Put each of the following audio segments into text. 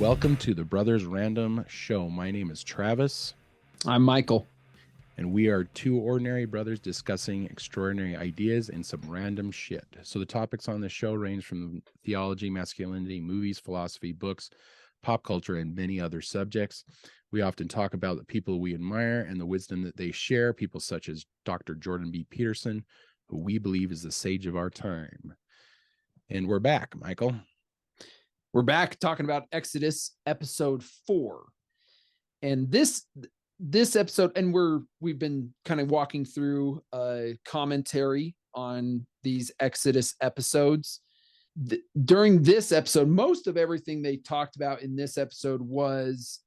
Welcome to the Brothers Random Show. My name is Travis. I'm Michael. And we are two ordinary brothers discussing extraordinary ideas and some random shit. So the topics on this show range from theology, masculinity, movies, philosophy, books, pop culture, and many other subjects. We often talk about the people we admire and the wisdom that they share, people such as Dr. Jordan B. Peterson, who we believe is the sage of our time. And we're back, Michael. We're back talking about Exodus episode 4. And this episode, and we've been kind of walking through a commentary on these Exodus episodes. During this episode, most of everything they talked about in this episode was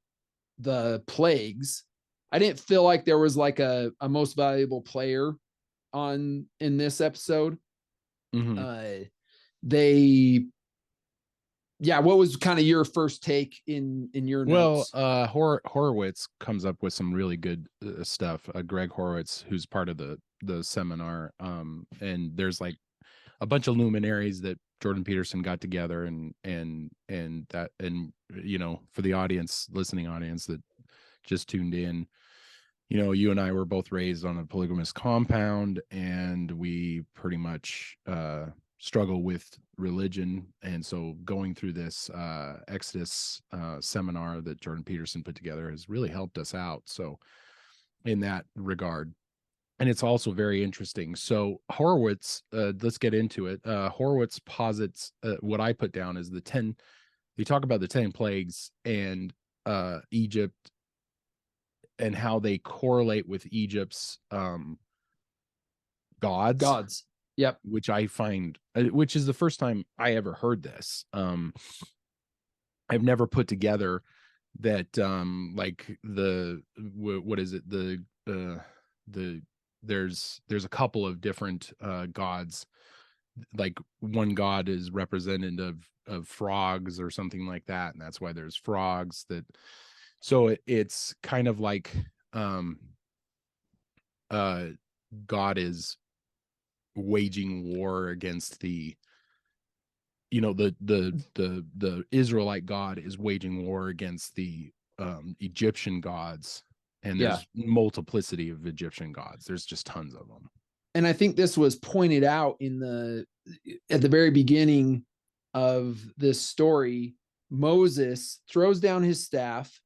the plagues. I didn't feel like there was like a most valuable player in this episode. Mm-hmm. What was kind of your first take in your notes? Horowitz comes up with some really good stuff. Greg Horowitz, who's part of the seminar, and there's like a bunch of luminaries that Jordan Peterson got together, and you know, for the listening audience that just tuned in, you know, you and I were both raised on a polygamous compound, and we pretty much struggle with religion. And so going through this Exodus seminar that Jordan Peterson put together has really helped us out. So in that regard, and it's also very interesting. So Horowitz, let's get into it. Horowitz posits what I put down is they talk about the 10 plagues and Egypt and how they correlate with Egypt's gods. Yep. Which I find, which is the first time I ever heard this. I've never put together that like what is it, there's a couple of different gods. Like one god is representative of frogs or something like that, and that's why there's frogs. That so it's kind of like God is waging war against the Israelite God is waging war against the Egyptian gods, and there's multiplicity of Egyptian gods. There's just tons of them. And I think this was pointed out at the very beginning of this story. Moses throws down his staff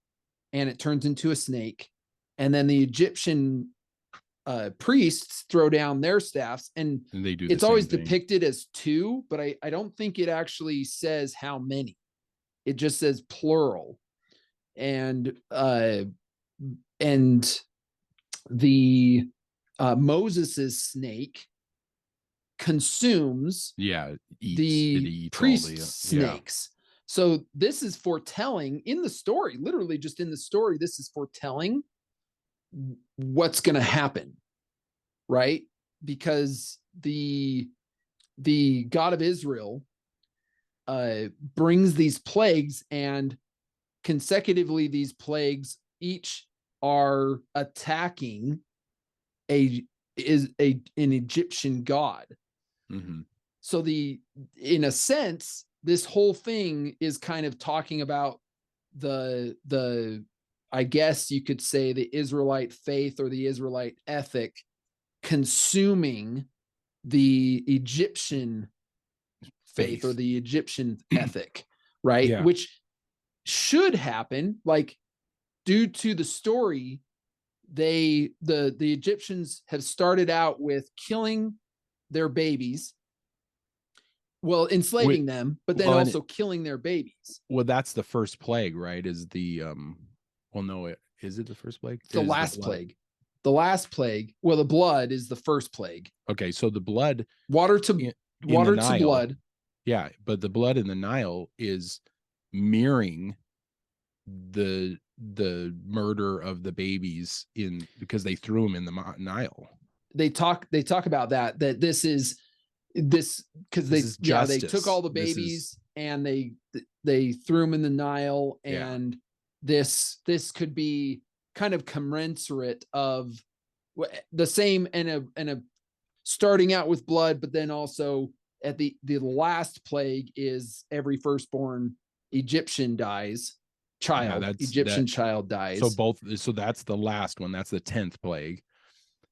and it turns into a snake, and then the Egyptian priests throw down their staffs, and they do. It's always depicted as 2, but I don't think it actually says how many. It just says plural, and the Moses's snake consumes the priest snakes. So this is foretelling in the story, literally just in the story. This is foretelling what's going to happen, right? Because the God of Israel brings these plagues, and consecutively these plagues each are attacking an Egyptian god. Mm-hmm. So in a sense, this whole thing is kind of talking about the I guess you could say the Israelite faith or the Israelite ethic consuming the Egyptian faith or the Egyptian ethic, right? Yeah. Which should happen, like, due to the story. The Egyptians have started out with killing their babies, enslaving them, but then also killing their babies. Well, that's the first plague, right? Is the is it the first plague? The last plague. The last plague. Well, the blood is the first plague. Okay, so the blood, water to blood. Yeah, but the blood in the Nile is mirroring the murder of the babies because they threw them in the Nile. They talk about that this is because they took all the babies and they threw them in the Nile, and this could be kind of commensurate of the same and a starting out with blood, but then also at the last plague is every firstborn Egyptian dies. Egyptian child dies. So that's the last one. That's the 10th plague.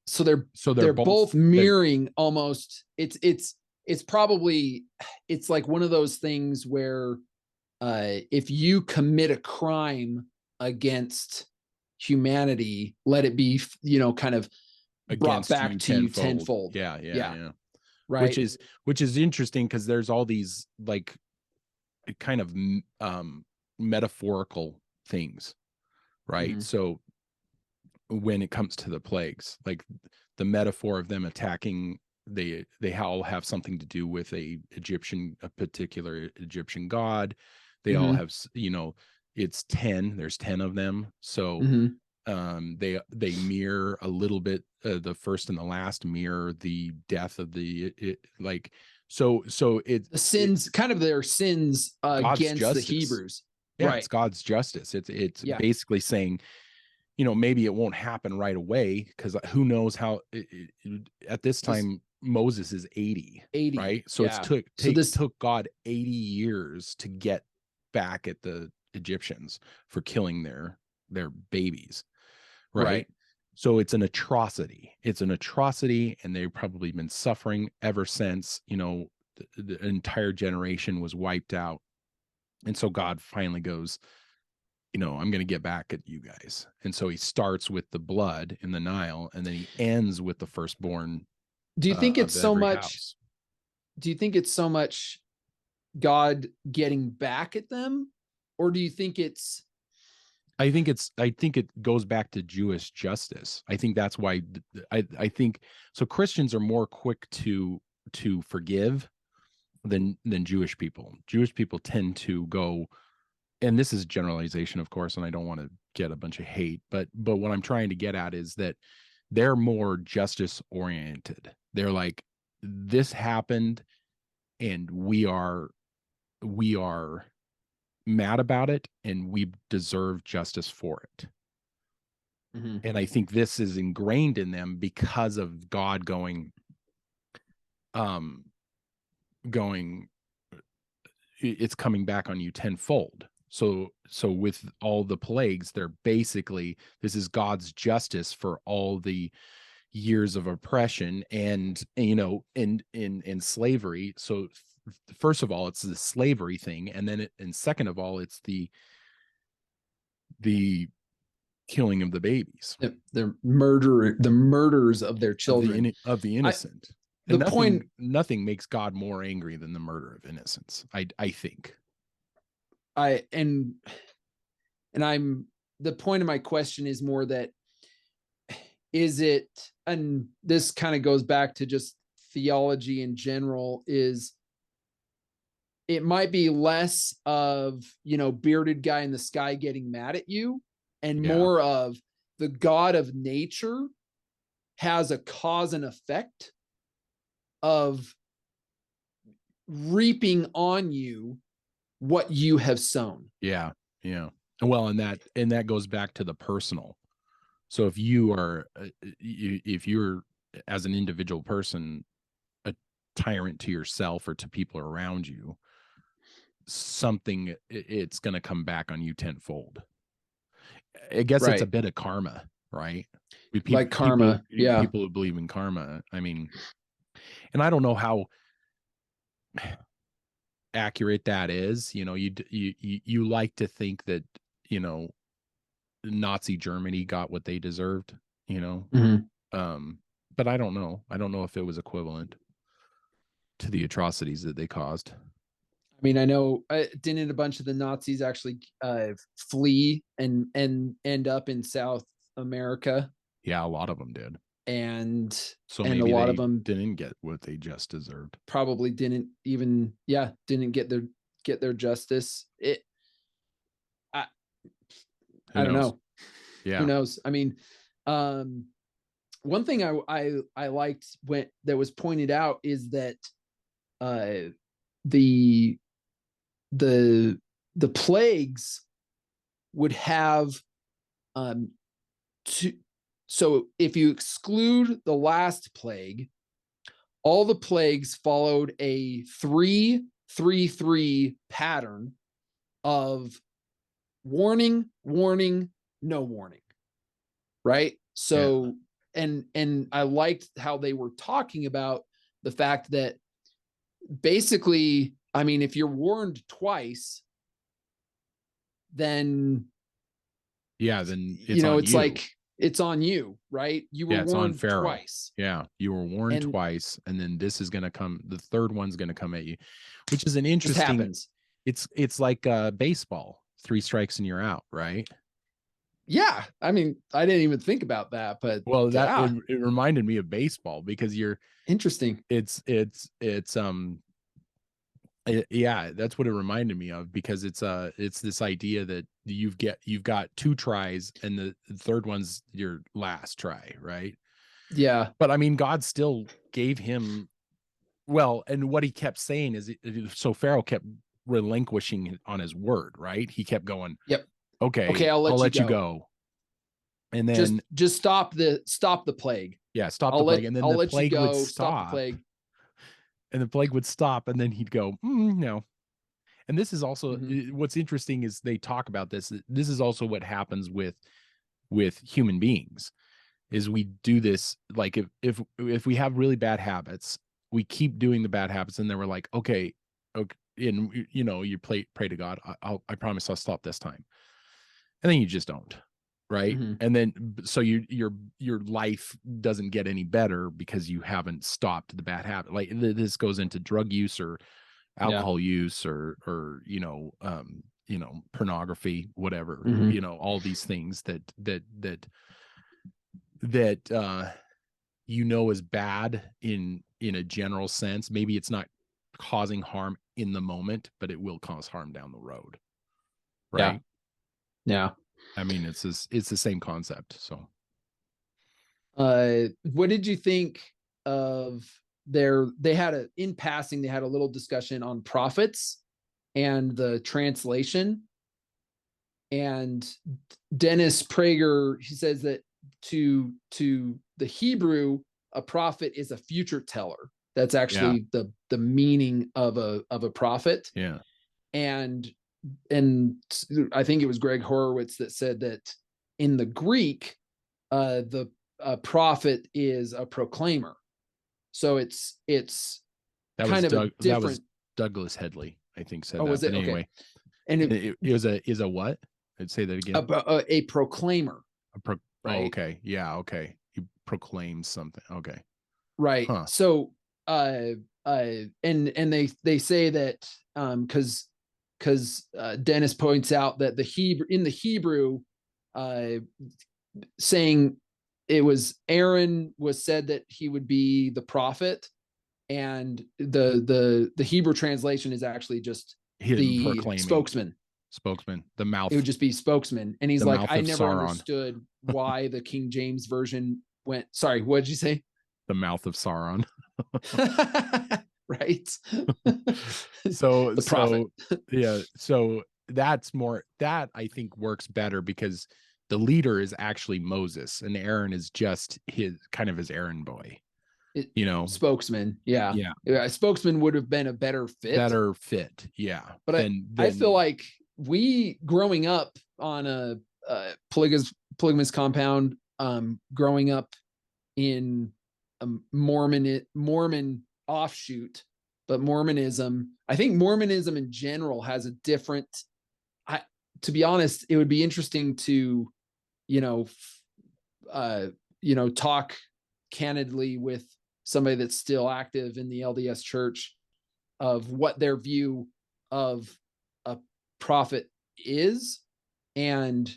So they're both mirroring almost. It's probably, it's like one of those things where if you commit a crime against humanity, let it be, kind of brought back to you tenfold. Yeah. Right. Which is interesting, because there's all these like kind of metaphorical things, right? Mm-hmm. So when it comes to the plagues, like the metaphor of them attacking, they all have something to do with a particular Egyptian god. They all have, it's 10, there's 10 of them. So they mirror a little bit, the first and the last mirror the death of so it's the sins, kind of their sins against justice. The Hebrews. Yeah, right. It's God's justice. It's basically saying, maybe it won't happen right away, because who knows how at this time Moses is 80, right? So it took God 80 years to get back at the Egyptians for killing their babies, right? So it's an atrocity. And they've probably been suffering ever since. The entire generation was wiped out. And so God finally goes, I'm going to get back at you guys. And so he starts with the blood in the Nile, and then he ends with the firstborn. Do you think it's so much? Do you think it's so much God getting back at them, or do you think it's? I think it goes back to Jewish justice. I think that's why I think so. Christians are more quick to forgive than Jewish people. Jewish people tend to go, and this is generalization, of course, and I don't want to get a bunch of hate, but what I'm trying to get at is that they're more justice oriented. They're like, this happened and we are mad about it, and we deserve justice for it. And I think this is ingrained in them because of God going, it's coming back on you tenfold. So with all the plagues, they're basically, this is God's justice for all the years of oppression and in slavery. So first of all, it's the slavery thing, and then and second of all, it's the killing of the babies, the murders of their children, of the innocent. Nothing makes God more angry than the murder of innocents, I think. I'm the point of my question is more that, is it, and this kind of goes back to just theology in general, is it might be less of, bearded guy in the sky getting mad at you, and more of the God of nature has a cause and effect of reaping on you what you have sown. Yeah. Well, and that goes back to the personal. So if you're as an individual person a tyrant to yourself or to people around you, it's going to come back on you tenfold. I guess it's a bit of karma, right? Like karma, people who believe in karma. I mean, and I don't know how accurate that is. You like to think that Nazi Germany got what they deserved, but I don't know. I don't know if it was equivalent to the atrocities that they caused. I mean, I know, didn't a bunch of the Nazis actually flee and end up in South America? Yeah, a lot of them did. And so maybe a lot of them didn't get what they just deserved. Probably didn't even, didn't get their justice. I don't know. Yeah. Who knows? I mean, one thing I liked that was pointed out is that the plagues would have so if you exclude the last plague, all the plagues followed a 3-3-3 pattern of warning, warning, no warning. Right. So, and I liked how they were talking about the fact that basically, I mean, if you're warned twice, then then it's it's you. like it's on you, right? You were it's on warned Pharaoh. twice. Yeah, you were warned twice, and then this is going to come. The third one's going to come at you, which is an interesting. Just happens. It's like baseball. 3 strikes and you're out, right? Yeah, I mean, I didn't even think about that, but well, it reminded me of baseball because you're interesting. It's yeah, that's what it reminded me of, because it's this idea that you've got 2 tries and the third one's your last try, right? Yeah. But I mean, God still gave him, well, and what he kept saying is, so Pharaoh kept relinquishing on his word, right? He kept going, yep, okay, I'll let you go. And then just stop the plague. Yeah, stop the plague. And then the plague would stop the plague. And the plague would stop, and then he'd go, no. And this is also what's interesting is they talk about this. This is also what happens with human beings, is we do this, like if we have really bad habits, we keep doing the bad habits, and then we're like, okay, and you pray to God, I promise I'll stop this time, and then you just don't. Right. And then so your life doesn't get any better because you haven't stopped the bad habit. Like this goes into drug use or alcohol use or pornography, whatever, all these things that is bad in a general sense. Maybe it's not causing harm in the moment, but it will cause harm down the road. Right. Yeah. I mean, it's the same concept. So, what did you think of they had in passing, they had a little discussion on prophets and the translation. And Dennis Prager, he says that to the Hebrew, a prophet is a future teller. That's actually the meaning of a prophet. Yeah. And I think it was Greg Horowitz that said that in the Greek, the prophet is a proclaimer. So it's that kind was of that was Douglas Headley, I think, said that. Was it? But anyway, and it was a what? I'd say that again. A proclaimer. Right? Oh, okay. Yeah. Okay. He proclaims something. Okay. Right. Huh. So, and they say that because Dennis points out that in the Hebrew, saying it was Aaron was said that he would be the prophet, and the Hebrew translation is actually just the spokesman, the mouth. It would just be spokesman, and he's like, I never understood why the King James version went. Sorry, what did you say? The mouth of Sauron. Right. So the prophet. Yeah. So that I think works better, because the leader is actually Moses and Aaron is just his errand boy. Spokesman. Yeah. A spokesman would have been a better fit. Yeah. But I feel like we growing up on a polygamous compound, growing up in a Mormon offshoot, but Mormonism, I think Mormonism in general has a different, to be honest, it would be interesting to, talk candidly with somebody that's still active in the LDS church of what their view of a prophet is. And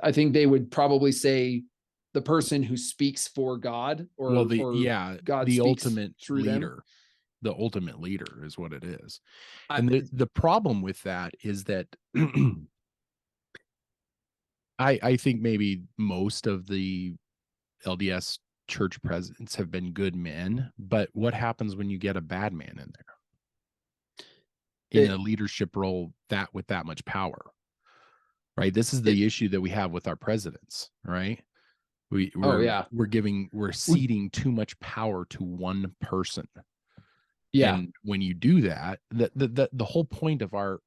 I think they would probably say the person who speaks for God, or God, the ultimate leader. Them. The ultimate leader is what it is. And the problem with that is that I think maybe most of the LDS church presidents have been good men, but what happens when you get a bad man in there in a leadership role with that much power? Right? This is the issue that we have with our presidents, right? We're ceding too much power to one person. Yeah. And when you do that, the whole point of our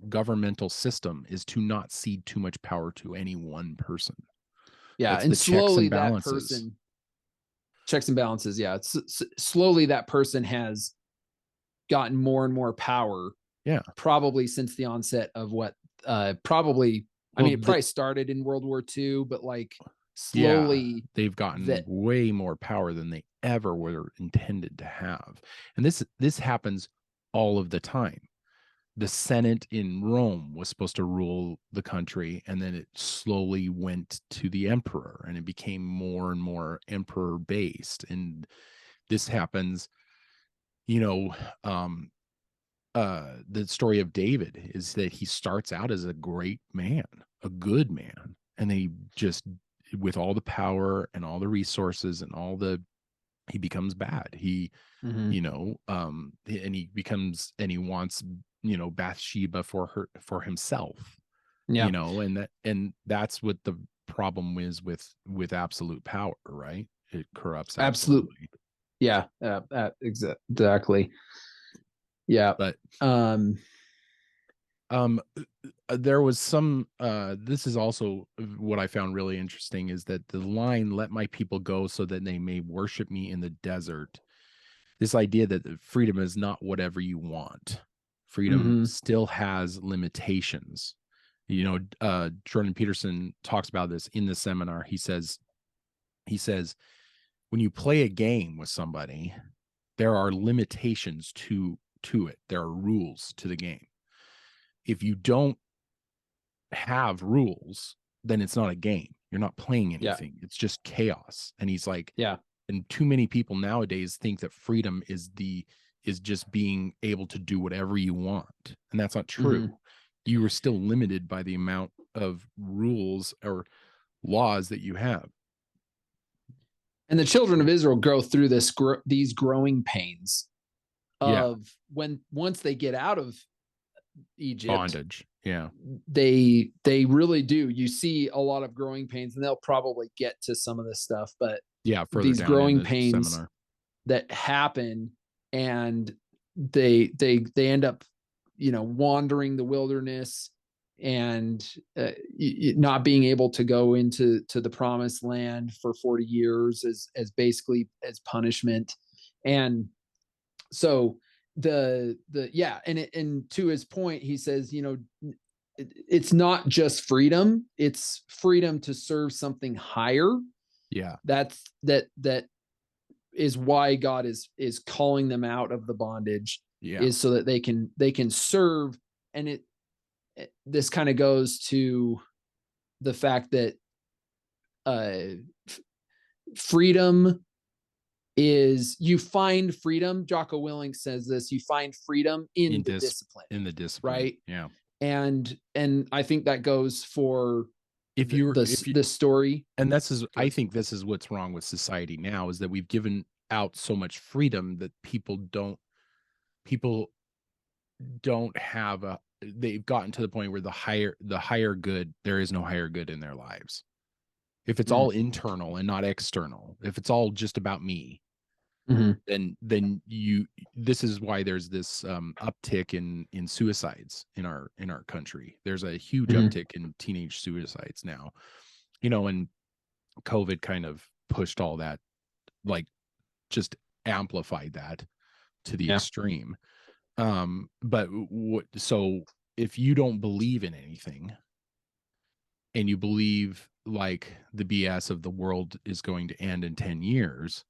governmental system is to not cede too much power to any one person. Yeah. That's And the checks slowly and that balances. person, checks and balances. Yeah. Slowly that person has gotten more and more power. Yeah. Probably since the onset of what, probably, I mean, it probably started in World War II, but like slowly they've gotten way more power than they ever were intended to have. And this happens all of the time. The Senate in Rome was supposed to rule the country, and then it slowly went to the emperor, and it became more and more emperor based. And this happens, the story of David is that he starts out as a great man, a good man, and then he just, with all the power and all the resources and he becomes bad. He, and he wants, Bathsheba for himself, and that's what the problem is with absolute power, right? It corrupts absolutely. Yeah, exactly. Yeah. But there was some this is also what I found really interesting, is that the line, "Let my people go so that they may worship me in the desert," this idea that freedom is not whatever you want. Freedom still has limitations. Jordan Peterson talks about this in the seminar. He says when you play a game with somebody, there are limitations to it. There are rules to the game. If you don't have rules, then it's not a game. You're not playing anything. It's just chaos. And he's like, and too many people nowadays think that freedom is just being able to do whatever you want. And that's not true. You are still limited by the amount of rules or laws that you have. And the children of Israel go through these growing pains of once they get out of Egypt, bondage. Yeah. They really do. You see a lot of growing pains, and they'll probably get to some of this stuff, but these growing pains seminar that happen, and they end up, wandering the wilderness and not being able to go into the promised land for 40 years as basically as punishment. And so and to his point, he says, it's not just freedom, it's freedom to serve something higher. That is why God is calling them out of the bondage, is so that they can serve. And this kind of goes to the fact that freedom is, you find freedom. Jocko Willink says this: you find freedom in the discipline, right? Yeah. And I think that goes for the story. And I think this is what's wrong with society now, is that we've given out so much freedom that people don't have they've gotten to the point where the higher good, there is no higher good in their lives. If it's all internal and not external, if it's all just about me, then this is why there's this uptick in suicides in our country. There's a huge uptick in teenage suicides now, and COVID kind of pushed all that, like just amplified that to the extreme. So if you don't believe in anything, and you believe like the BS of the world is going to end in 10 years,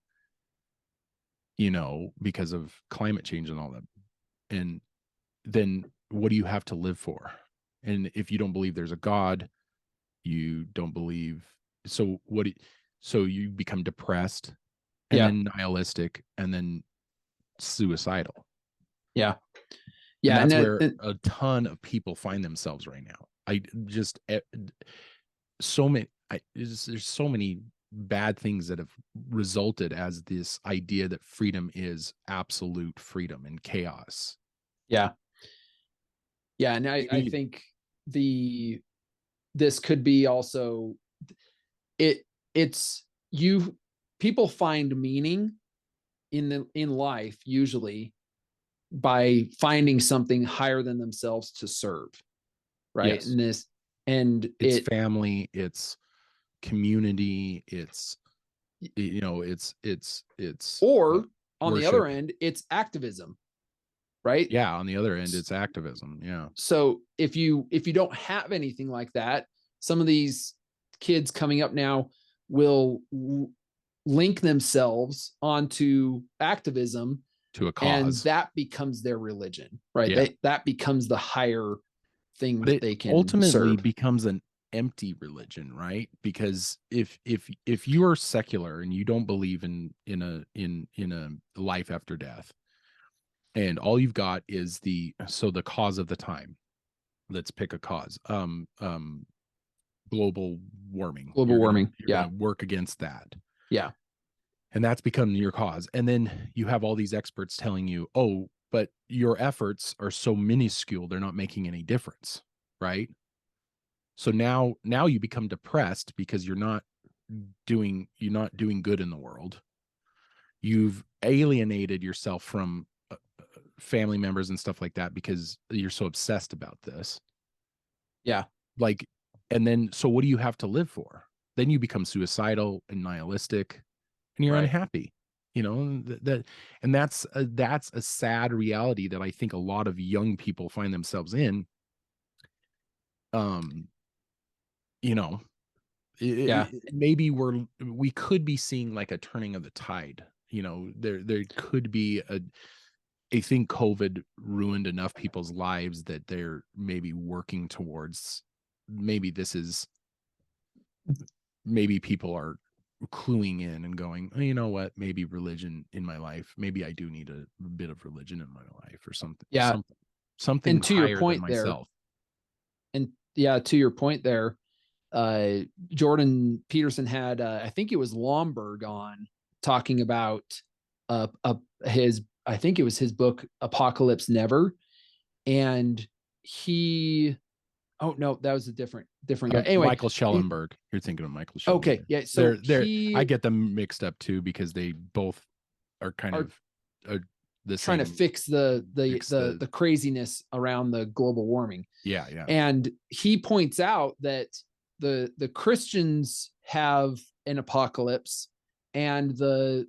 because of climate change and all that, and then what do you have to live for? And if you don't believe there's a God, you don't believe, so you become depressed, and then nihilistic, and then suicidal. And that's where a ton of people find themselves right now. There's so many bad things that have resulted as this idea that freedom is absolute freedom and chaos. And I think this could be also, people find meaning in life usually by finding something higher than themselves to serve, right? Yes. And it's family, it's community, it's or on the other worship. end, it's activism, right? Yeah, on the other end, it's activism. Yeah. So if you don't have anything like that, some of these kids coming up now will link themselves onto activism, To a and cause. that becomes their religion, right? Yeah. That becomes the higher thing But that it they can ultimately serve. becomes an empty religion, right? Because if you are secular and you don't believe in a life after death, and all you've got is the cause of the time. Let's pick a cause. Global warming. Global You're warming. gonna work against that. Yeah. And that's become your cause. And then you have all these experts telling you, oh, but your efforts are so minuscule, they're not making any difference, right? So now you become depressed because you're not doing good in the world. You've alienated yourself from family members and stuff like that because you're so obsessed about this. Yeah. Like, and then so what do you have to live for? Then you become suicidal and nihilistic, and you're unhappy. And that's a sad reality that I think a lot of young people find themselves in. You know, maybe we could be seeing like a turning of the tide. There could be I think COVID ruined enough people's lives that they're maybe working towards, maybe people are cluing in and going, oh, you know what, maybe religion in my life, maybe I do need a bit of religion in my life or something. Yeah. Something and to your higher point than myself. To your point there, Jordan Peterson had I think it was Lomberg on talking about his, I think it was his book Apocalypse Never, and he, oh no, that was a different guy. Anyway, Michael Schellenberg. You're thinking of Michael Schellenberg. Okay, yeah. So I get them mixed up too because they both are kind of the trying same, to fix the craziness around the global warming. Yeah. And he points out that the Christians have an apocalypse, and the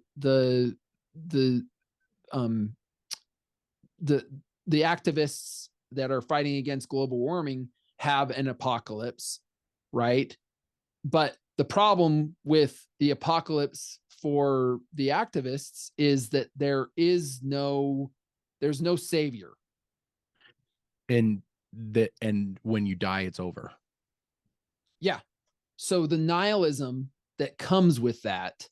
activists that are fighting against global warming have an apocalypse, right? But the problem with the apocalypse for the activists is that there's no savior. And when you die, it's over. Yeah. So the nihilism that comes with that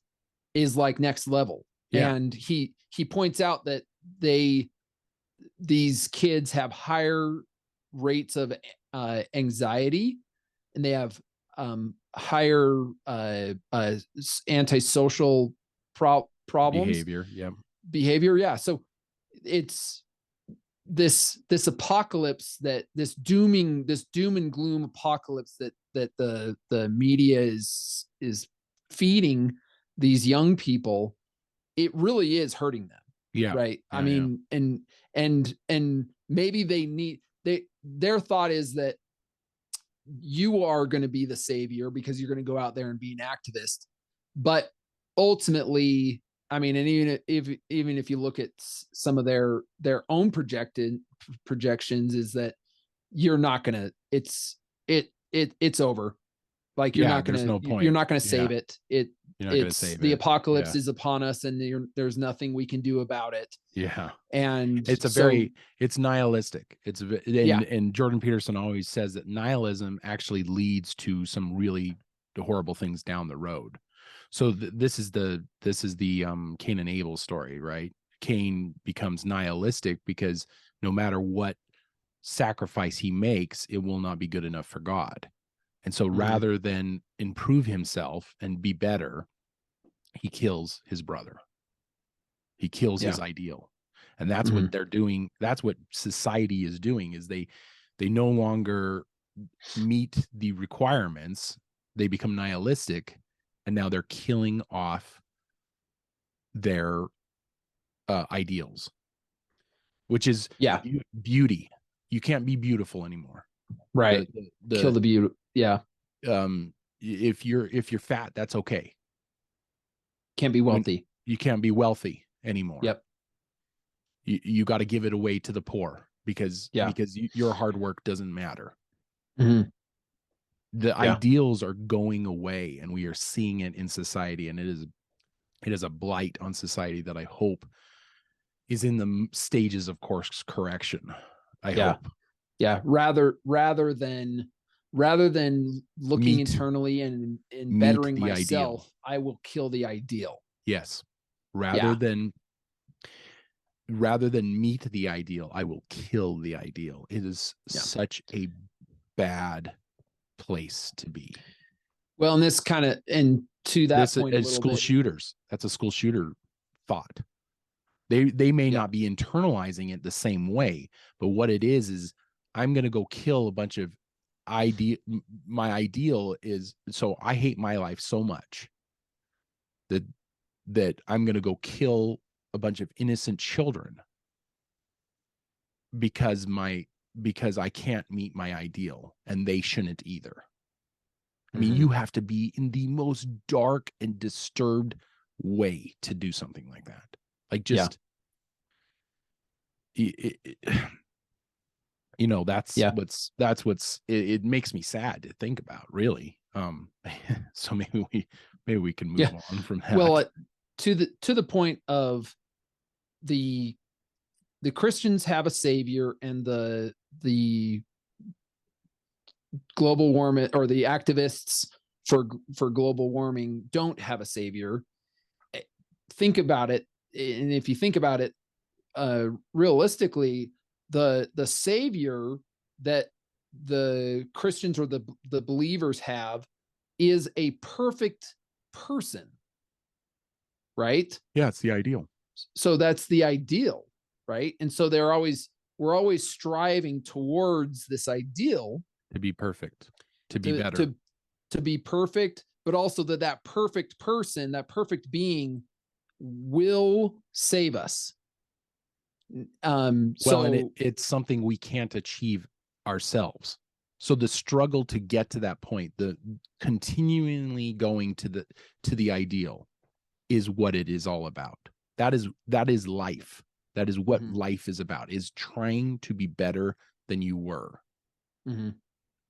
is like next level. Yeah. And he points out that these kids have higher rates of anxiety, and they have higher antisocial problems, behavior. Yeah. So it's this apocalypse, this doom and gloom apocalypse that the media is feeding these young people. It really is hurting them. Yeah. Right. Yeah, I mean, and maybe their thought is that you are going to be the savior because you're going to go out there and be an activist. But ultimately, I mean, and even if you look at some of their own projections, is that you're not going to, it's over. Like you're not going to, no point. You're not going to save it. You're not going to save the it. apocalypse is upon us, and there's nothing we can do about it. Yeah. And it's it's nihilistic. And Jordan Peterson always says that nihilism actually leads to some really horrible things down the road. So this is the Cain and Abel story, right? Cain becomes nihilistic because no matter what sacrifice he makes, it will not be good enough for God. And so rather than improve himself and be better, he kills his brother. He kills his ideal. And that's what they're doing. That's what society is doing, is they no longer meet the requirements. They become nihilistic, and now they're killing off their ideals. which is Yeah. beauty. You can't be beautiful anymore. Right. Kill the beauty. Yeah. If you're fat, that's okay. Can't be wealthy. You can't be wealthy anymore. Yep. You got to give it away to the poor because your hard work doesn't matter. Mm-hmm. The ideals are going away, and we are seeing it in society, and it is a blight on society that I hope is in the stages of course correction. I hope. Yeah. Rather than looking internally and bettering myself, ideal. I will kill the ideal. Yes. Rather than meet the ideal, I will kill the ideal. It is such a bad place to be. Well, and this kind of, and to that point, a school shooters, that's a school shooter thought. They may not be internalizing it the same way, but what it is I'm going to go kill a bunch of my ideal is, so I hate my life so much that I'm going to go kill a bunch of innocent children because I can't meet my ideal, and they shouldn't either. I mean, you have to be in the most dark and disturbed way to do something like that. Like, just, that's what's it makes me sad to think about, really. So maybe we can move on from that. Well, to the point of the Christians have a savior, and the global warming, or the activists for global warming, don't have a savior. Think about it, and if you think about it realistically, the savior that the Christians or the believers have is a perfect person, right? Yeah, it's the ideal. So that's the ideal, right? And so we're always striving towards this ideal to be perfect, to be better, to be perfect, but also that perfect person, that perfect being will save us. And it's something we can't achieve ourselves. So the struggle to get to that point, the continually going to the ideal, is what it is all about. That is life. That is what life is about, is trying to be better than you were.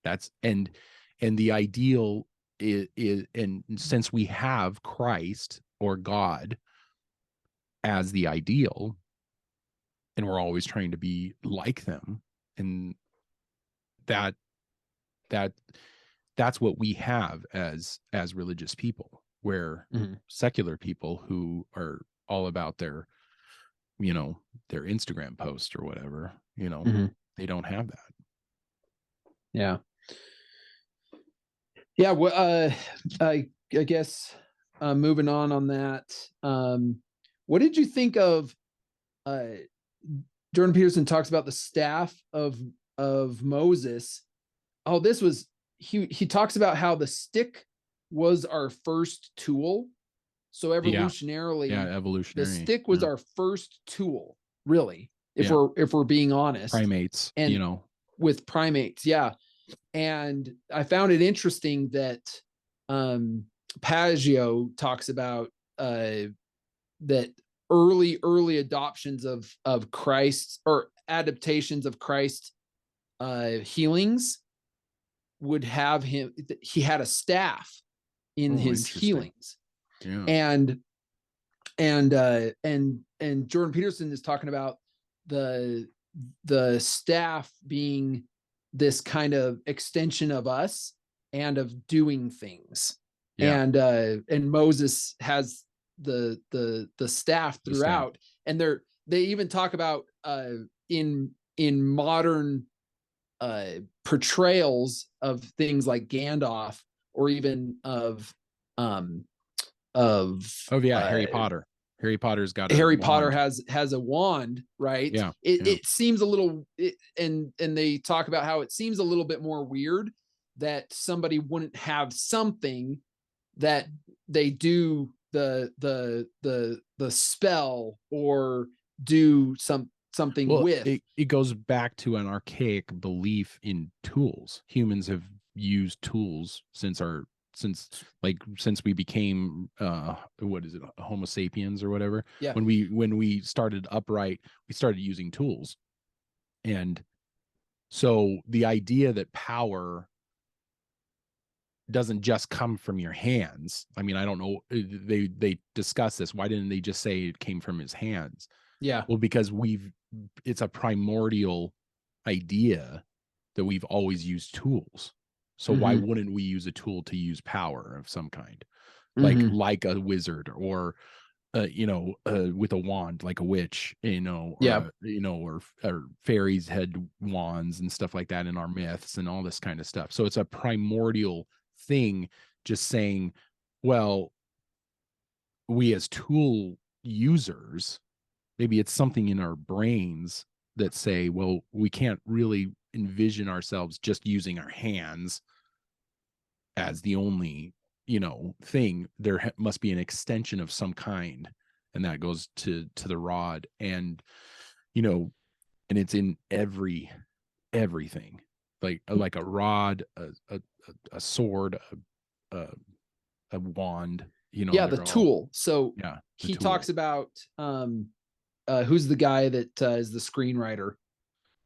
That's and the ideal is, and since we have Christ or God as the ideal, and we're always trying to be like them, and that's what we have as religious people, where secular people who are all about their Instagram post or whatever, they don't have that. Well, I guess moving on that, what did you think of Jordan Peterson talks about the staff of Moses? Oh, this was, he talks about how the stick was our first tool. So evolutionarily, the stick was our first tool, really, if we're being honest. Primates, and with primates, and I found it interesting that Paggio talks about that early adoptions of Christ, or adaptations of Christ healings, would have him, he had a staff in his healings. And Jordan Peterson is talking about the staff being this kind of extension of us and of doing things. And Moses has the staff throughout, and they even talk about in modern portrayals of things like Gandalf, or even of Harry Potter. Harry Potter's got Harry Potter has a wand, right? It seems a little, and they talk about how it seems a little bit more weird that somebody wouldn't have something that they do the spell, or do something Well, with. it goes back to an archaic belief in tools. Humans have used tools since we became what is it, Homo sapiens or whatever. Yeah. When we started upright, we started using tools. And so the idea that power doesn't just come from your hands. I mean, I don't know. They discuss this. Why didn't they just say it came from his hands? Yeah. Well, because it's a primordial idea that we've always used tools. So why wouldn't we use a tool to use power of some kind? Like a wizard, or with a wand, like a witch, or fairies had wands and stuff like that in our myths and all this kind of stuff. So it's a primordial thing, just saying, well, we as tool users, maybe it's something in our brains that say, well, we can't really envision ourselves just using our hands as the only thing. There must be an extension of some kind, and that goes to the rod. And and it's in everything, like a rod, a sword, a wand, Yeah, the tool. So he talks about who's the guy that is the screenwriter?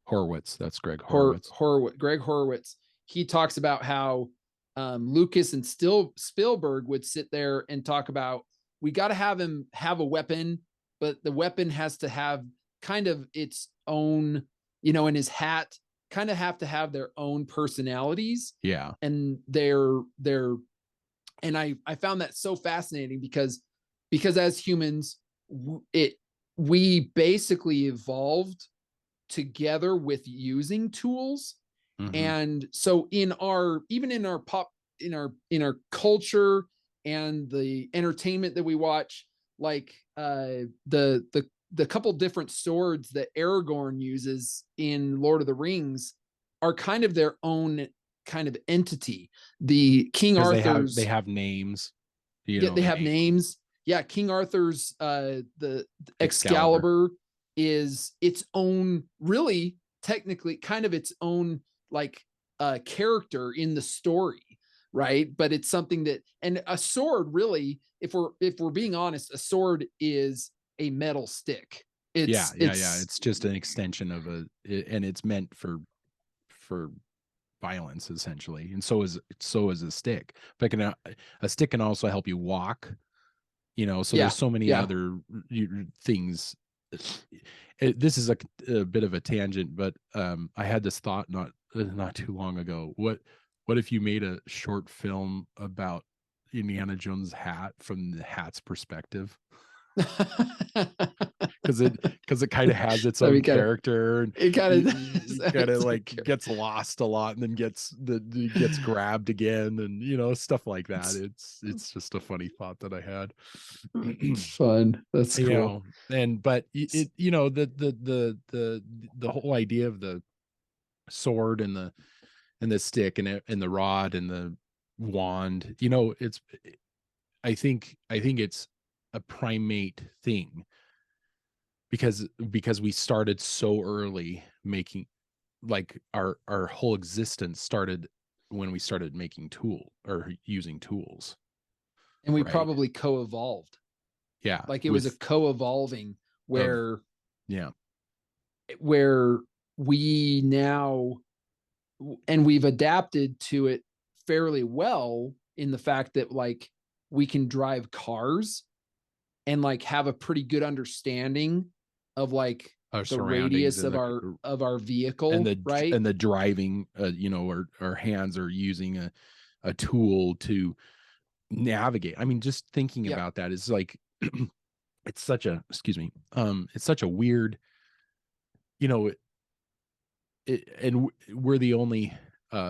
Horowitz. That's Greg Horowitz. Greg Horowitz. He talks about how Lucas and Spielberg would sit there and talk about, we got to have him have a weapon, but the weapon has to have kind of its own, and his hat kind of have to have their own personalities. Yeah. And and I found that so fascinating because as humans, we basically evolved together with using tools. And so in our culture and the entertainment that we watch, like the couple different swords that Aragorn uses in Lord of the Rings are kind of their own kind of entity. The King Arthur's, they have names. They have names. Yeah, King Arthur's the Excalibur is its own, really technically kind of its own like character in the story, right? But it's something that, and a sword, really, if we're being honest, a sword is a metal stick. It's just an extension of and it's meant for violence, essentially. And so is a stick. But a stick can also help you walk. So there's so many other things. This is a bit of a tangent, but I had this thought not too long ago. What if you made a short film about Indiana Jones' hat from the hat's perspective? Because it kind of has its own character, and it kind of like gets lost a lot and then gets grabbed again, and stuff like that. It's just a funny thought that I had. Fun. That's cool. But the whole idea of the sword and the stick and the rod and the wand, I think it's a primate thing, because we started so early making, like our whole existence started when we started making using tools, and we probably co-evolved. Yeah, like it was a co-evolving where we now, and we've adapted to it fairly well, in the fact that like we can drive cars and like have a pretty good understanding of like the radius of our vehicle, and right? And the driving, our hands are using a tool to navigate. I mean, just thinking about that is like it's such a weird, and we're the only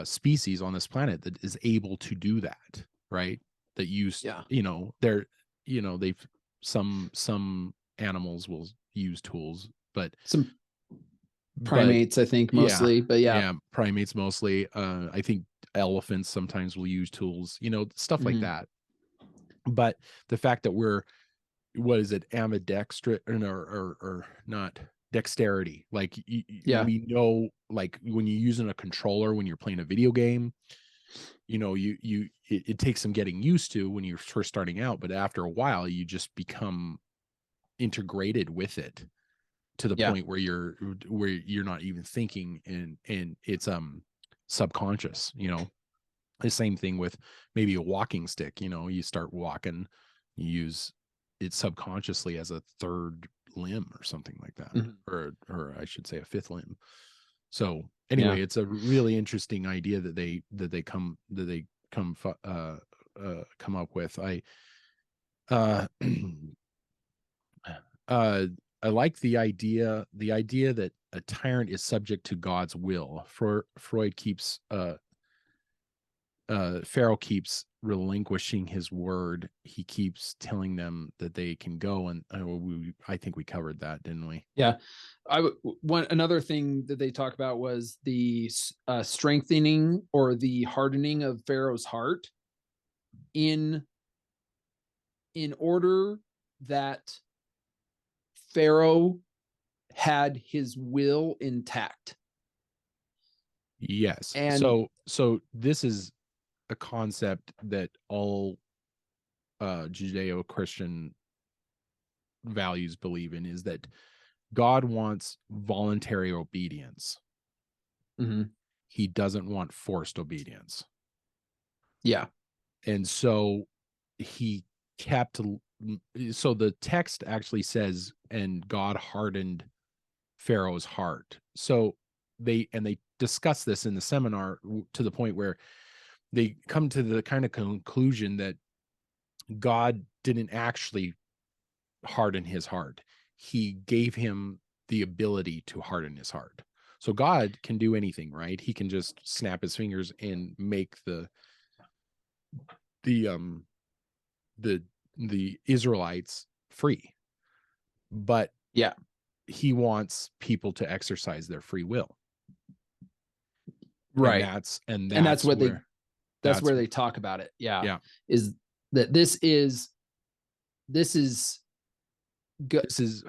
species on this planet that is able to do that, right? That they've some animals will use tools, but some primates, I think, mostly. But primates mostly. I think elephants sometimes will use tools, stuff like that. But the fact that we're, what is it, ambidextrous or not dexterity. Like Yeah. we know, like when you're using a controller when you're playing a video game, you know, it takes some getting used to when you're first starting out, but after a while you just become integrated with it to the Yeah. point where you're not even thinking, and it's subconscious, you know. The same thing with maybe a walking stick, you know, you start walking, you use it subconsciously as a third limb or something like that, Mhm. or I should say a fifth limb. So Yeah. anyway, it's a really interesting idea that they come up with. Uh uh I like the idea that a tyrant is subject to God's will. Freud keeps Pharaoh keeps relinquishing his word. He keeps telling them that they can go, and I think we covered that, didn't we? Yeah. Another thing that they talk about was the strengthening or the hardening of Pharaoh's heart in order that Pharaoh had his will intact. Yes. And So this is a concept that all Judeo-Christian values believe in, is that God wants voluntary obedience. mm-hmm. He doesn't want forced obedience. Yeah. And so he kept, so the text actually says, and God hardened Pharaoh's heart. So they discuss this in the seminar to the point where they come to the kind of conclusion that God didn't actually harden his heart. He gave him the ability to harden his heart. So God can do anything, right? He can just snap his fingers and make the the Israelites free. But Yeah. he wants people to exercise their free will. Right. And that's what where that's where they talk about it. Yeah. yeah. Is that this is This is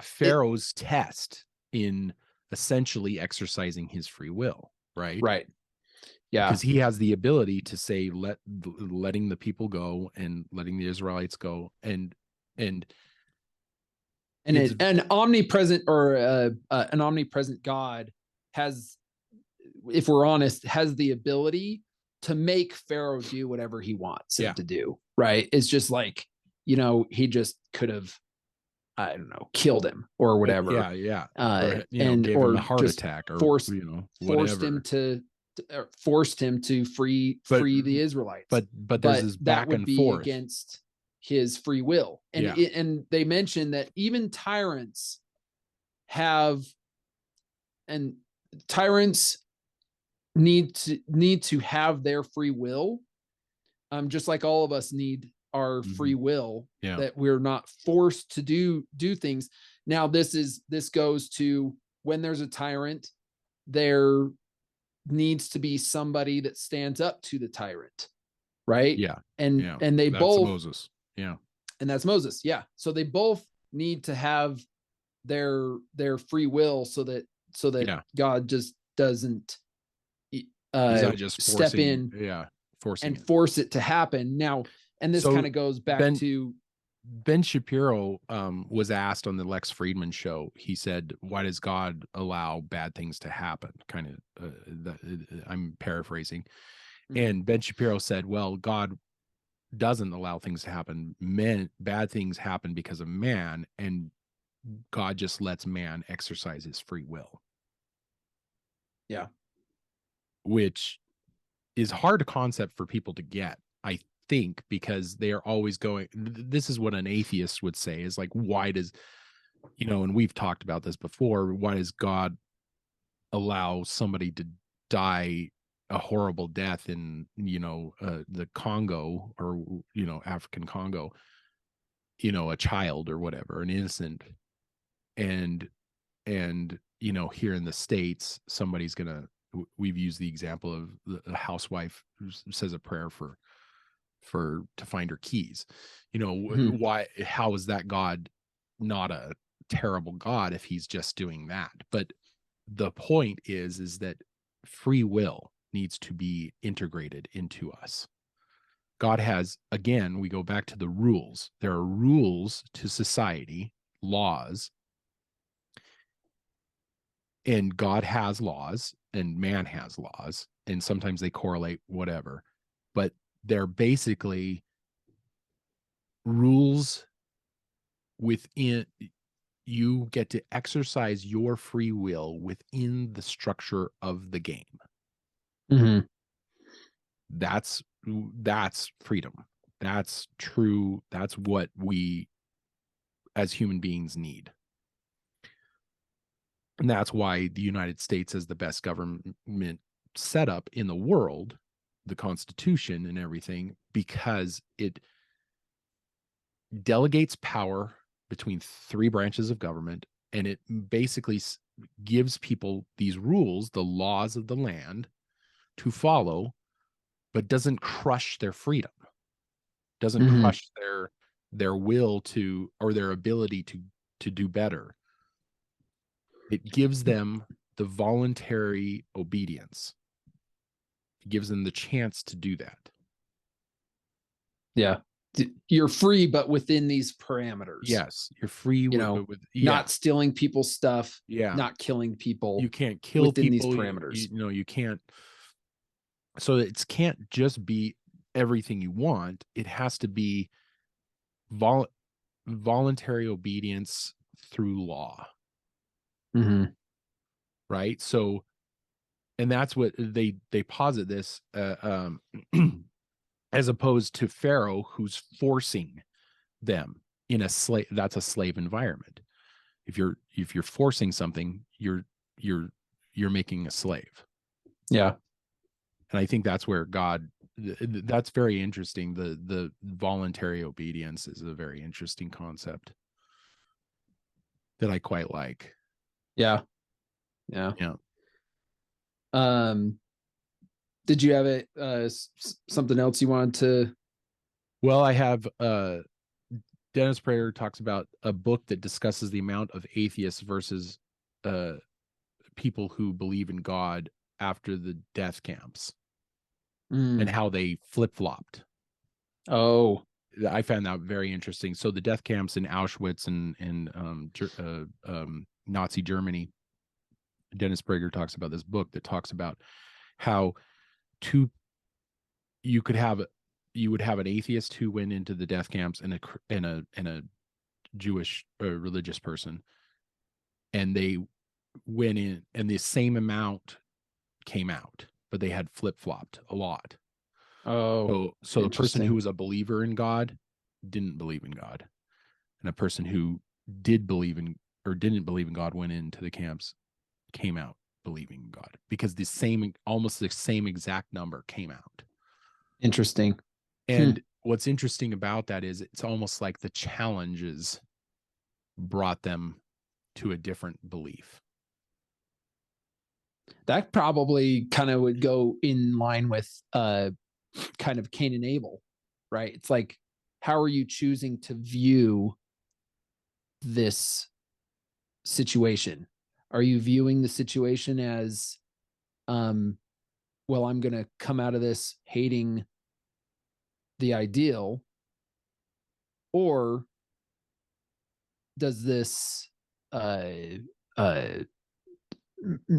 Pharaoh's test in essentially exercising his free will, right? Right. Yeah. Because he has the ability to say, letting the people go and letting the Israelites go, and an omnipresent or an omnipresent God has, if we're honest, has the ability to make Pharaoh do whatever he wants him to do. Right. It's just like, you know, he just could have, I don't know, killed him or whatever. Yeah. Or, gave him a heart attack, or forced whatever. Forced him to free the Israelites. But there's this back that would and be forth against his free will. And and they mentioned that even tyrants need to have their free will, just like all of us need our free will, that we're not forced to do things. Now this goes to, when there's a tyrant, there needs to be somebody that stands up to the tyrant, right? And they that's both Moses. And that's Moses. So they both need to have their free will, so that God just doesn't he's not just step in forcing force it to happen. Now, and this kind of goes back to Ben Shapiro was asked on the Lex Friedman show. He said, "Why does God allow bad things to happen?" Kind of, I'm paraphrasing. And Ben Shapiro said, "Well, God doesn't allow things to happen. Bad things happen because of man, and God just lets man exercise his free will." Yeah. Which is hard to concept for people to get, I think, because they are always going, this is what an atheist would say, is like, why does, and we've talked about this before, why does God allow somebody to die a horrible death in, the Congo, or, African Congo, a child or whatever, an innocent, and here in the States, somebody's gonna, we've used the example of the housewife who says a prayer to find her keys. Why, how is that God not a terrible God if he's just doing that. But the point is that free will needs to be integrated into us. God has, again, we go back to the rules. There are rules to society, laws, and God has laws and man has laws, and sometimes they correlate, whatever, but they're basically rules within. You get to exercise your free will within the structure of the game. Mm-hmm. That's freedom. That's true. That's what we as human beings need. And that's why the United States is the best government setup in the world, the Constitution and everything, because it delegates power between three branches of government, and it basically gives people these rules, the laws of the land, to follow, but doesn't crush their freedom, doesn't Mm-hmm. crush their will to, or their ability to do better. It gives them the voluntary obedience. It gives them the chance to do that. Yeah. You're free, but within these parameters. Yes, you're free. You know, not stealing people's stuff. Yeah, not killing people. You can't kill within people. these parameters. You can't. So it can't just be everything you want. It has to be voluntary obedience through law. Mm-hmm. Right. So, and that's what they posit this as opposed to Pharaoh, who's forcing them in a slave. That's a slave environment. If you're forcing something, you're making a slave. Yeah. And I think that's where God, that's very interesting. The voluntary obedience is a very interesting concept that I quite like. Yeah. Did you have something else you wanted to? Well, I have Dennis Prager talks about a book that discusses the amount of atheists versus people who believe in God after the death camps and how they flip-flopped. Oh, I found that very interesting. So the death camps in Auschwitz and Nazi Germany, Dennis Prager talks about this book that talks about how you would have an atheist who went into the death camps and a Jewish religious person, and they went in and the same amount came out, but they had flip-flopped a lot. Oh, so a person who was a believer in God didn't believe in God, and a person who didn't believe in God went into the camps, came out believing in God, because almost the same exact number came out. Interesting. And what's interesting about that is it's almost like the challenges brought them to a different belief. That probably kind of would go in line with kind of Cain and Abel, right? It's like, how are you choosing to view this situation? Are you viewing the situation as, well, I'm going to come out of this hating the ideal, or does this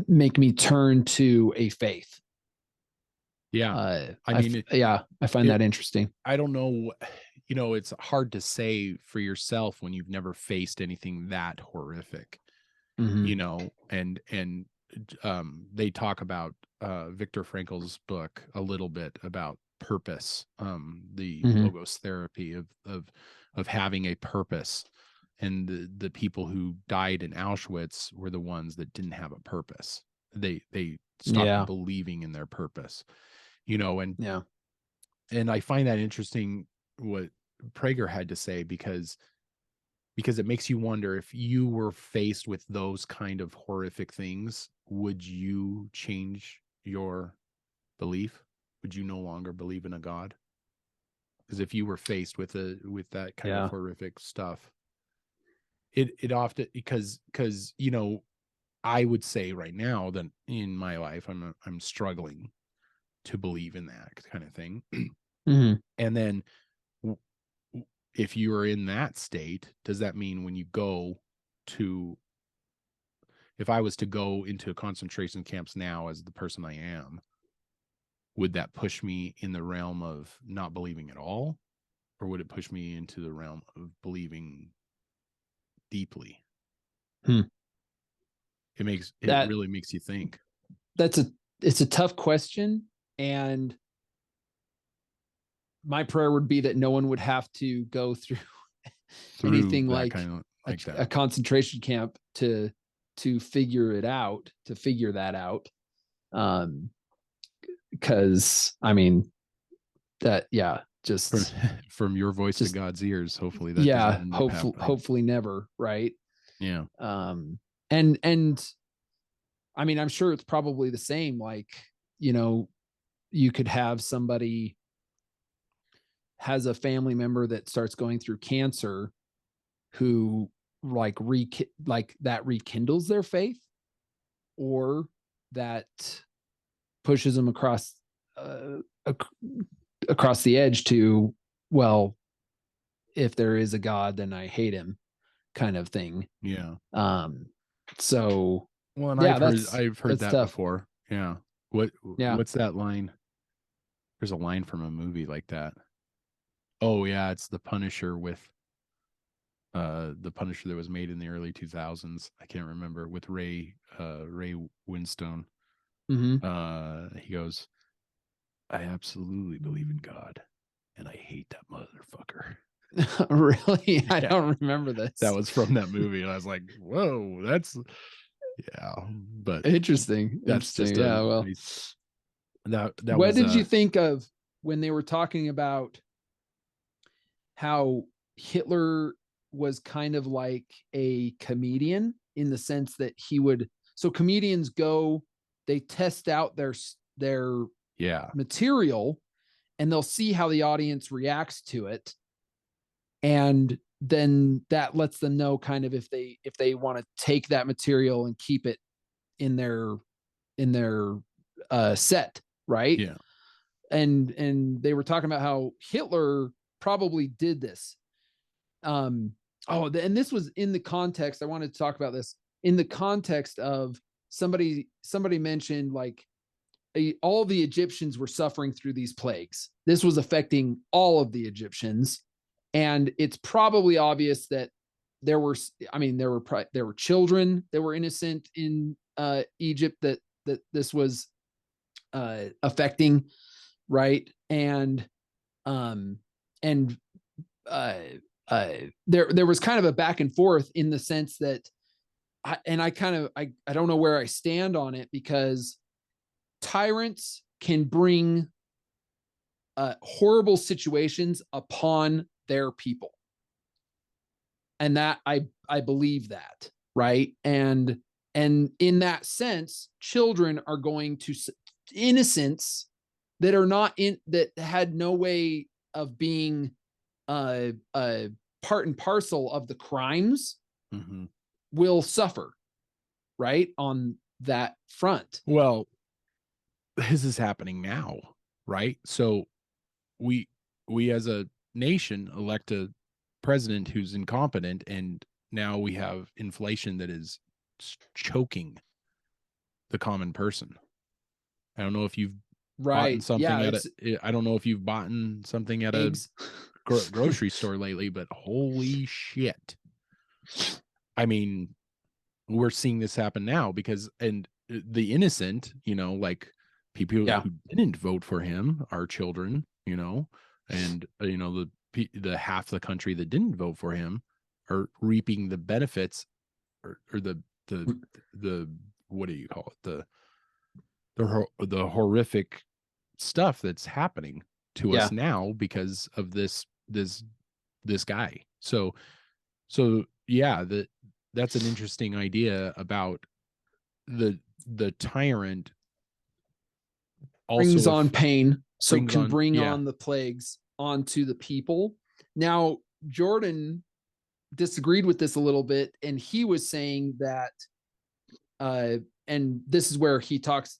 make me turn to a faith? Yeah. I find that interesting. I don't know. It's hard to say for yourself when you've never faced anything that horrific, and they talk about Viktor Frankl's book a little bit about purpose, the logos therapy of having a purpose. And the people who died in Auschwitz were the ones that didn't have a purpose. They stopped believing in their purpose, and I find that interesting what Prager had to say, because it makes you wonder, if you were faced with those kind of horrific things, would you change your belief? Would you no longer believe in a God? Because if you were faced with that kind of horrific stuff, it often, because I would say right now that in my life I'm struggling to believe in that kind of thing. Mhm. And then if you are in that state, does that mean when you go to, if I was to go into concentration camps now as the person I am, would that push me in the realm of not believing at all? Or would it push me into the realm of believing deeply? Hmm. It That really makes you think. it's a tough question, and my prayer would be that no one would have to go through Through anything that like kind of like a that. concentration camp to figure that out. Because I mean that, yeah, From, just from your voice to just God's ears, hopefully that doesn't yeah, end up happening. hopefully never, right? Yeah. And I mean, I'm sure it's probably the same. Like, you could have somebody has a family member that starts going through cancer who like that rekindles their faith, or that pushes them uh, across the edge to, well, if there is a God, then I hate him, kind of thing. Yeah. So Well, and yeah, I've heard that's that tough. before. Yeah. Yeah. What's that line? There's a line from a movie like that. Oh yeah, it's the Punisher with the Punisher that was made in the early 2000s. I can't remember, with Ray Winstone. Mm-hmm. He goes, I absolutely believe in God and I hate that motherfucker. Really? I Yeah. don't remember That this. was from that movie. And I was like, whoa, that's, yeah. But Interesting. that's Interesting. just a Yeah. Well, nice, that what was did you think of when they were talking about how Hitler was kind of like a comedian, in the sense that so comedians go, they test out their yeah. material, and they'll see how the audience reacts to it, and then that lets them know kind of if they want to take that material and keep it in their set, right? Yeah. And they were talking about how Hitler probably did this. And this was in the context, I wanted to talk about this in the context of somebody mentioned, like, all the Egyptians were suffering through these plagues. This was affecting all of the Egyptians, and it's probably obvious that there were, I mean, there were children that were innocent in Egypt that this was affecting, right? Um and uh there was kind of a back and forth, in the sense that I don't know where I stand on it, because tyrants can bring horrible situations upon their people, and that I believe that, right? And in that sense, children are going to, innocents that are not in, that had no way of being part and parcel of the crimes, Mm-hmm. will suffer, right, on that front. Well, this is happening now, right? So we we as a nation elect a president who's incompetent, and now we have inflation that is choking the common person. I don't know if you've bought Right. something Yeah, at it's I don't know if you've bought something at a eggs. grocery store lately, but holy shit. I mean, we're seeing this happen now because, and the innocent, like people Yeah. who didn't vote for him are children, and the half the country that didn't vote for him are reaping the benefits, or the what do you call it, the horrific stuff that's happening to Yeah. us now because of this guy. So yeah, that's an interesting idea about the tyrant Brings also on pain, so brings can on, bring yeah. on the plagues onto the people. Now, Jordan disagreed with this a little bit, and he was saying that and this is where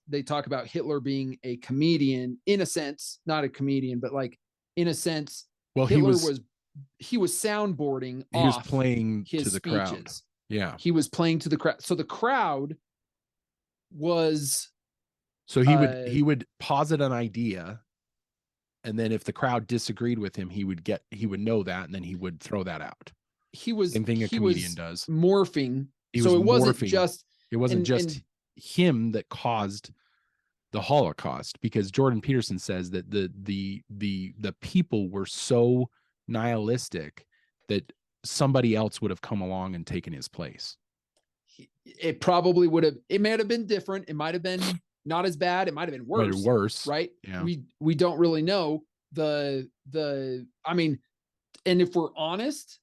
they talk about Hitler being a comedian in a sense, not a comedian, but like in a sense, Well, Hitler was soundboarding he was off playing his to the speeches. crowd. Yeah. He was playing to the crowd. So the crowd was, so he would posit an idea, and then if the crowd disagreed with him, he would know that, and then he would throw that out. Same thing a comedian does. Morphing. It wasn't just him that caused the Holocaust, because Jordan Peterson says that the people were so nihilistic that somebody else would have come along and taken his place. It probably would have. It may have been different. It might have been not as bad. It might have been worse. Right? Yeah. We don't really know. I mean, and if we're honest,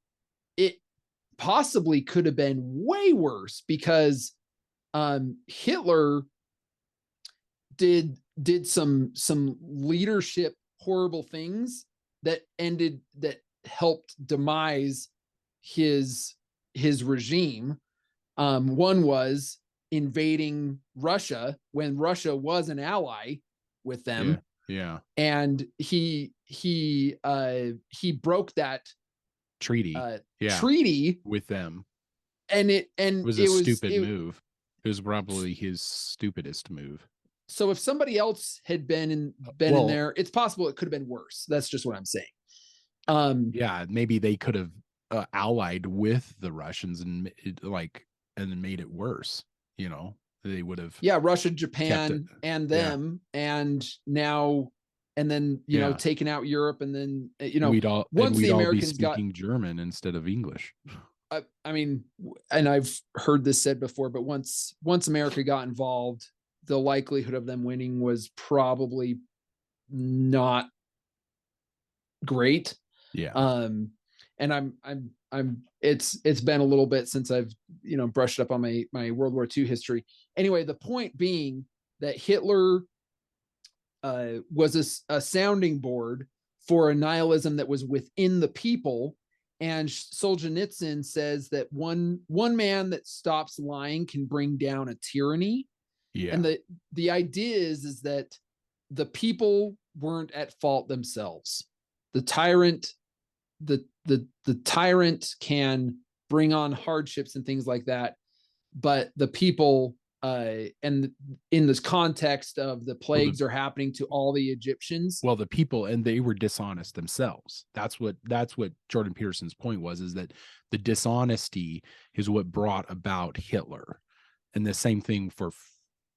it possibly could have been way worse, because Hitler did some leadership horrible things that helped demise his regime. One was invading Russia when Russia was an ally with them. Yeah. And he broke that treaty with them. And it was a stupid move. It was probably his stupidest move. So if somebody else had been in there, it's possible it could have been worse. That's just what I'm saying. Yeah, maybe they could have allied with the Russians and then made it worse. You know, they would have. Yeah, Russia, Japan, and them, and now, and then you know, taking out Europe, and then once the Americans be speaking German instead of English. I mean, and I've heard this said before, but once America got involved, the likelihood of them winning was probably not great. Yeah. And it's been a little bit since I've, brushed up on my World War II history. Anyway, the point being that Hitler was a sounding board for a nihilism that was within the people. And Solzhenitsyn says that one man that stops lying can bring down a tyranny. Yeah. And the idea is that the people weren't at fault themselves. The tyrant can bring on hardships and things like that, but the people, and in this context of the plagues are happening to all the Egyptians. Well, the people, and they were dishonest themselves. That's what Jordan Peterson's point was, is that the dishonesty is what brought about Hitler. And the same thing for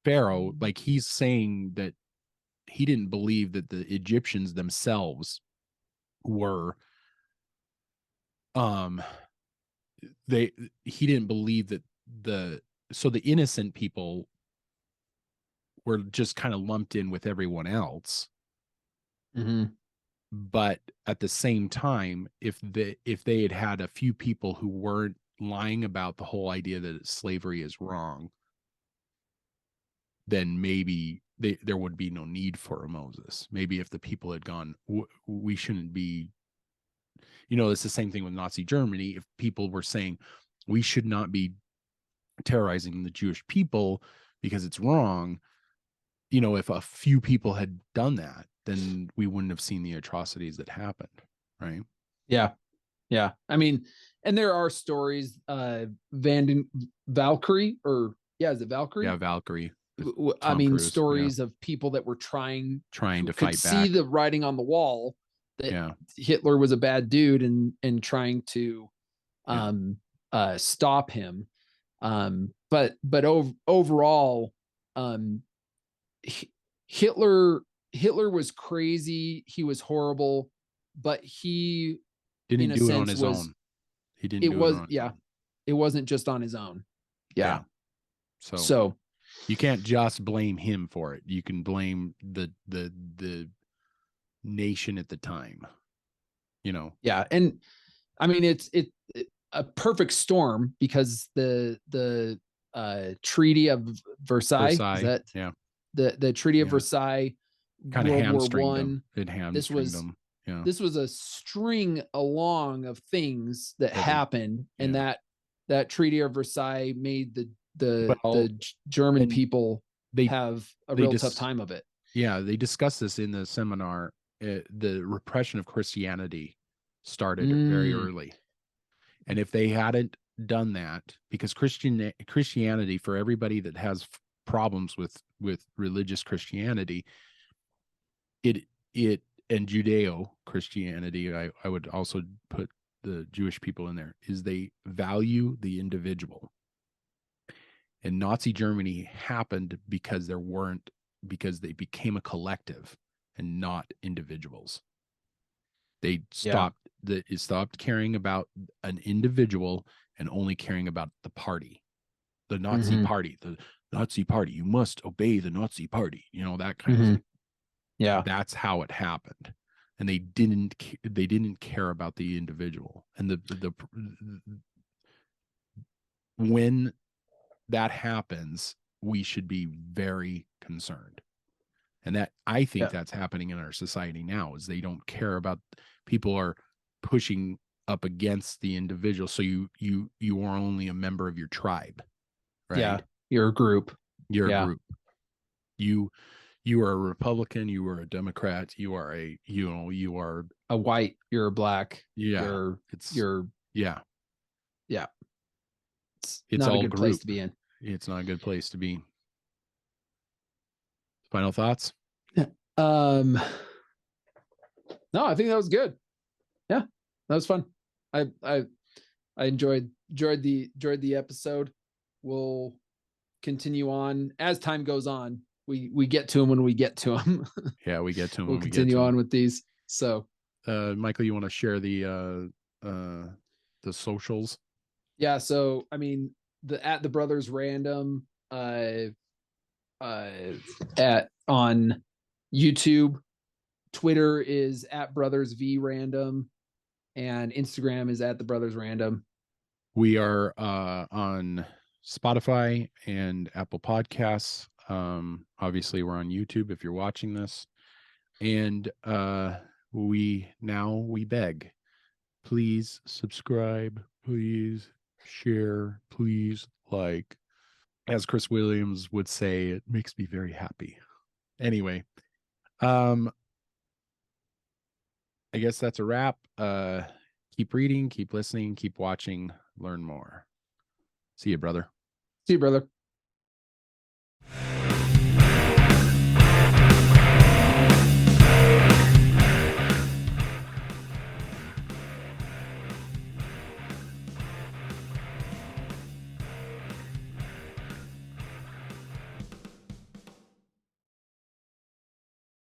Pharaoh. Like, he's saying that he didn't believe that the Egyptians themselves were, he didn't believe that the innocent people were just kind of lumped in with everyone else. Mm-hmm. But at the same time, if they had had a few people who weren't lying about the whole idea that slavery is wrong, then maybe there would be no need for a Moses. Maybe if the people had gone, we shouldn't be, it's the same thing with Nazi Germany. If people were saying we should not be terrorizing the Jewish people because it's wrong, if a few people had done that, then we wouldn't have seen the atrocities that happened, right? Yeah. I mean, and there are stories, Valkyrie, or is it Valkyrie? Yeah, Valkyrie. I mean, Cruise, stories of people that were trying to fight back. See the writing on the wall that Hitler was a bad dude and trying to stop him. But overall, Hitler was crazy. He was horrible, but he didn't do it on his own. He didn't. It wasn't just on his own. Yeah. So you can't just blame him for it. You can blame the nation at the time. Yeah, and I mean it's a perfect storm, because the Treaty of Versailles, is that the Treaty of Versailles, kind of hamstringed them. It hamstringed them. Yeah. this was a string along of things that happened, and that Treaty of Versailles made the German people have a real tough time of it. Yeah, they discussed this in the seminar. The repression of Christianity started very early, and if they hadn't done that, because Christianity, for everybody that has problems with religious Christianity, it and Judeo Christianity, I would also put the Jewish people in there, is they value the individual. And Nazi Germany happened because they became a collective and not individuals. They stopped caring about an individual and only caring about the party, the Nazi party, the Nazi party. You must obey the Nazi party, that kind of thing. Yeah. That's how it happened. And they didn't care about the individual. And when that happens, we should be very concerned. And that, I think, that's happening in our society now, is they don't care about, people are pushing up against the individual. So you are only a member of your tribe, right? Yeah. You're a group. You're a group. You are a Republican, you are a Democrat, you are a white, you're a black. Yeah. It's It's not all a good group. place to be in. It's not a good place to be. Final thoughts? No, I think that was good. Yeah, that was fun. I enjoyed the episode. We'll continue on as time goes on. We get to them when we get to them. Yeah, we get to them. We'll continue on with these. So, Michael, you want to share the socials? Yeah. So, I mean, at the Brothers Random at on YouTube, Twitter is at Brothers V Random, and Instagram is at the Brothers Random. We are on Spotify and Apple Podcasts. Obviously, we're on YouTube if you're watching this, and we beg, please subscribe, please share, please like. As Chris Williams would say, it makes me very happy. Anyway, I guess that's a wrap. Keep reading, keep listening, keep watching, learn more. See you, brother. See you, brother.